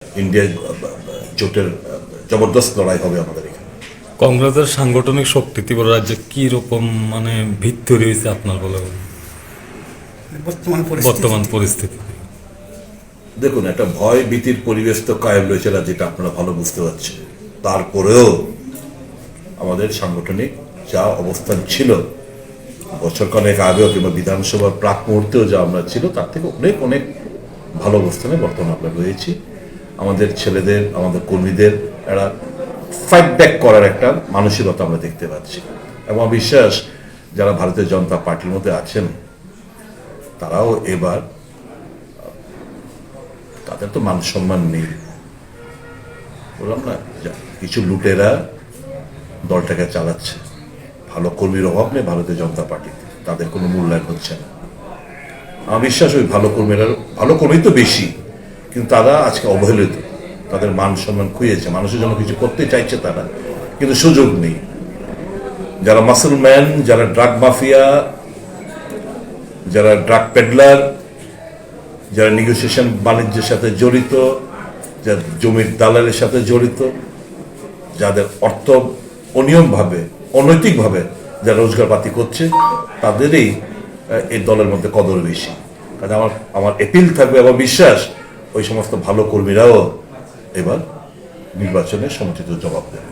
India জোটের জবরদস্ত লড়াই হবে আমাদের এখানে। কংগ্রেসের সাংগঠনিক শক্তি ত্রিপুরা রাজ্যে কি রকম ভিত্তি রয়েছে আপনার বলে বর্তমান পরিস্থিতি? দেখুন, একটা ভয় ভীতির পরিবেশ তো কায়েম রয়েছে না, যেটা আপনারা ভালো বুঝতে পারছেন। তারপরেও আমাদের সাংগঠনিক যা অবস্থান ছিল বছর খানেক আগেও কিংবা বিধানসভার প্রাক মুহূর্তেও যা আমরা ছিল, তার থেকে অনেক অনেক ভালো অবস্থানে বর্তমানে আমরা রয়েছি। আমাদের ছেলেদের, আমাদের কর্মীদের একটা ফাইট ব্যাক করার একটা মানসিকতা আমরা দেখতে পাচ্ছি, এবং বিশ্বাস যারা ভারতীয় জনতা পার্টির মধ্যে আছেন তারাও এবার, তাদের তো মান সম্মান নেই, বললাম না, কিছু লুটেরা দলটাকে চালাচ্ছে। ভালো কর্মীর অভাব নেই ভারতীয় জনতা পার্টিতে, তাদের কোনো মূল্যায়ন হচ্ছে না। আমার বিশ্বাস ওই ভালো কর্মী তো বেশি, কিন্তু তারা আজকে অবহেলিত, তাদের মান সম্মান খুঁয়েছে, মানুষের জন্য কিছু করতে চাইছে তারা, কিন্তু সুযোগ নেই। যারা মাসলম্যান, যারা ড্রাগ মাফিয়া, যারা ড্রাগ পেডলার, যারা নেগোসিয়েশন বাণিজ্যের সাথে জড়িত, যারা জমির দালালের সাথে জড়িত, যাদের অর্থ অনিয়মভাবে, অনৈতিকভাবে যারা রোজগারপাতি করছে, তাদেরই এই দলের মধ্যে কদর বেশি। কাজে আমার এপিল থাকবে, এবং বিশ্বাস ওই সমস্ত ভালো কর্মীরাও এবার নির্বাচনে সমুচিত জবাব দেবে।